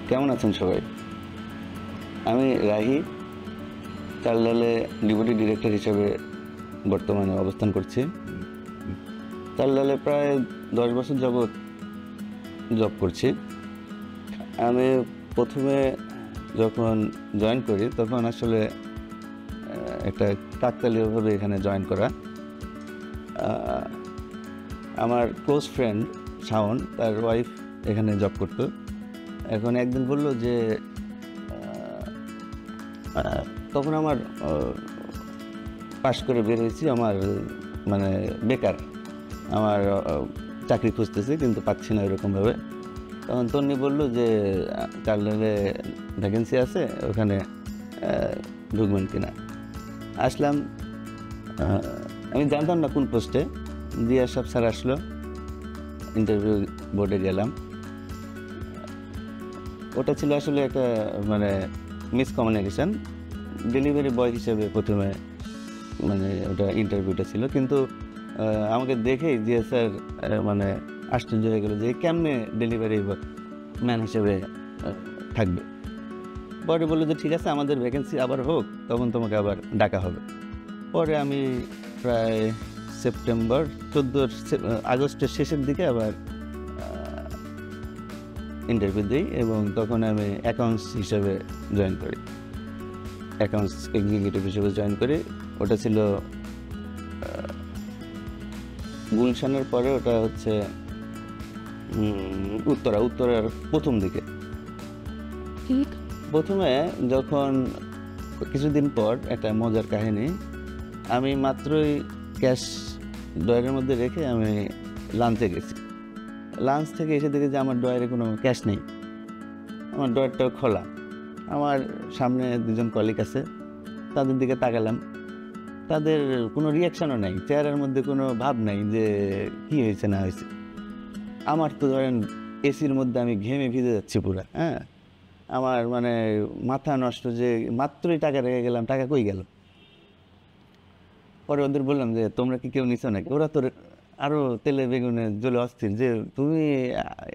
কেমন আছেন সবাই? আমি রাহি চালডালে ডেপুটি ডিরেক্টর হিসেবে বর্তমানে অবস্থান করছি। চালডালে প্রায় 10 বছর যাবৎ জব করছি। আমি প্রথমে যখন জয়েন করি তখন আসলে একটা কাকতালীয়ভাবে এখানে জয়েন করা। আমার ক্লোজ ফ্রেন্ড শাওন, তার ওয়াইফ এখানে জব করতো। এখন একদিন বললো যে তখন আমার পাশ করে বের হয়েছি, আমার মানে বেকার, আমার চাকরি খুঁজতেছি কিন্তু পাচ্ছি না এরকমভাবে। তখন তন্নি বললো যে চালডালে ভ্যাকেন্সি আছে, ওখানে ঢুকবেন কিনা। আসলাম, আমি জানতাম না কোন পোস্টে। জিয়া সাহেব স্যার আসলো, ইন্টারভিউ বোর্ডে গেলাম। ওটা ছিল আসলে একটা মানে মিসকমিউনিকেশন। ডেলিভারি বয় হিসেবে প্রথমে মানে ওটা ইন্টারভিউটা ছিল, কিন্তু আমাকে দেখেই জিয়া স্যার মানে আশ্চর্য হয়ে গেল যে কেমনে ডেলিভারি ম্যান হিসেবে থাকবে। পরে বললো যে ঠিক আছে, আমাদের ভ্যাকেন্সি আবার হোক, তখন তোমাকে আবার ডাকা হবে। পরে আমি প্রায় সেপ্টেম্বর 14 আগস্টের শেষের দিকে আবার ইন্টারভিউ দিই এবং তখন আমি অ্যাকাউন্টস হিসেবে জয়েন করি, অ্যাকাউন্টস এক্সিকিউটিভ হিসেবে জয়েন করি। ওটা ছিল গুলশানের পরে, ওটা হচ্ছে উত্তরার প্রথম দিকে। প্রথমে যখন কিছুদিন পর একটা মজার কাহিনী, আমি মাত্রই ক্যাশ ড্রয়ারের মধ্যে রেখে আমি লাঞ্চে গেছি। লাঞ্চ থেকে এসে দেখি যে আমার ড্রয়ারে কোনো ক্যাশ নেই, আমার ড্রয়ারটাও খোলা। আমার সামনে দুজন কলিগ আছে, তাদের দিকে তাকালাম, তাদের কোনো রিয়াকশানও নাই, চেহারার মধ্যে কোনো ভাব নাই যে কী হয়েছে না হয়েছে। আমার তো ধরেন এসির মধ্যে আমি ঘেমে ভিজে যাচ্ছি পুরা, হ্যাঁ, আমার মানে মাথা নষ্ট যে মাত্রই টাকা রেখে গেলাম, টাকা কই গেল। পরে ওদের বললাম যে তোমরা কি কেউ নিছো নাকি? ওরা তো আরও তেলে বেগুনে জ্বলে অস্থির যে তুমি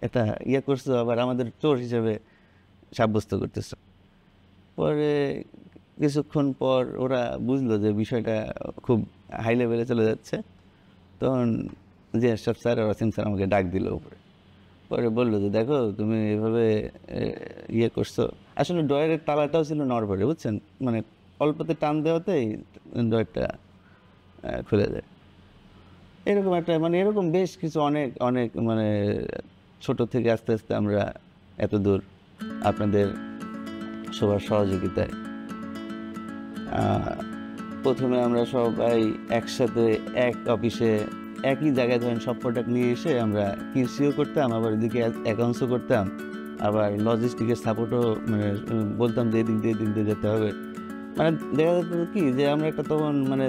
এটা ইয়ে করছো, আবার আমাদের চোর হিসেবে সাব্যস্ত করতেছো। পরে কিছুক্ষণ পর ওরা বুঝলো যে বিষয়টা খুব হাই লেভেলে চলে যাচ্ছে। তখন জিয়া স্যার আর ওয়াসিম স্যার আমাকে ডাক দিল উপরে। পরে বললো যে দেখো তুমি এভাবে ইয়ে করছো। আসলে ড্রয়ারের তালাটাও ছিল নড়বড়ে, বুঝছেন, মানে অল্পতে টান দেওয়াতেই ড্রয়ারটা খুলে যায়। এরকম একটা মানে এরকম বেশ কিছু অনেক অনেক মানে ছোট থেকে আস্তে আস্তে আমরা এত দূর আপনাদের সবার সহযোগিতায়। প্রথমে আমরা সবাই একসাথে এক অফিসে একই জায়গায় ধরেন সব প্রোডাক্ট নিয়ে এসে আমরা কিউসিও করতাম, আবার এদিকে অ্যাকাউন্টসও করতাম, আবার লজিস্টিকের সাপোর্টও মানে বলতাম যে এদিক দিয়ে যেতে হবে। মানে দেখা যেত কি যে আমরা একটা তখন মানে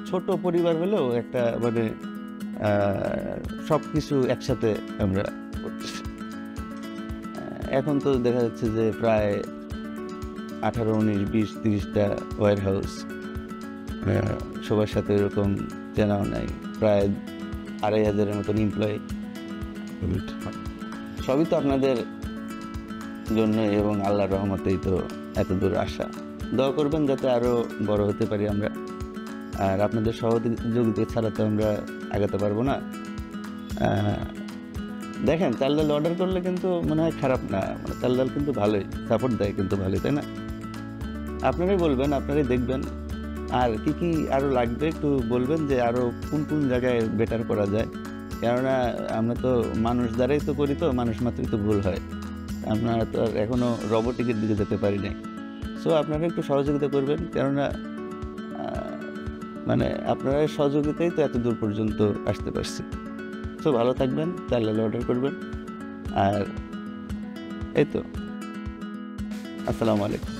ছোট পরিবার হলেও একটা মানে সব কিছু একসাথে আমরা করতেছি। এখন তো দেখা যাচ্ছে যে প্রায় 18, 19, 20, 30টা ওয়্যার হাউস, সবার সাথে এরকম চেনাও নাই, প্রায় 2500-এর মতন এমপ্লয়ি। সবই তো আপনাদের জন্য এবং আল্লাহর রহমতেই তো এত দূর আসা। দোয়া করবেন যাতে আরও বড় হতে পারি আমরা, আর আপনাদের সহযোগিতা ছাড়া তো আমরা আগাতে পারবো না। দেখেন চালডাল অর্ডার করলে কিন্তু মনে হয় খারাপ না, মানে চালডাল কিন্তু ভালোই সাপোর্ট দেয়, কিন্তু ভালোই, তাই না? আপনারাই বলবেন, আপনারাই দেখবেন আর কি কি আরও লাগবে একটু বলবেন যে আরও কোন কোন জায়গায় বেটার করা যায়। কেননা আমরা তো মানুষ দ্বারাই তো করি, তো মানুষ মাত্রই তো ভুল হয়। আপনারা তো আর এখনও রোবোটিকের দিকে যেতে পারি নাই। সো আপনারা একটু সহযোগিতা করবেন, কেননা মানে আপনারা সহযোগিতাই তো এত দূর পর্যন্ত আসতে পারছি। সো ভালো থাকবেন, চালডাল অর্ডার করবেন, আর এই তো, আসসালামু আলাইকুম।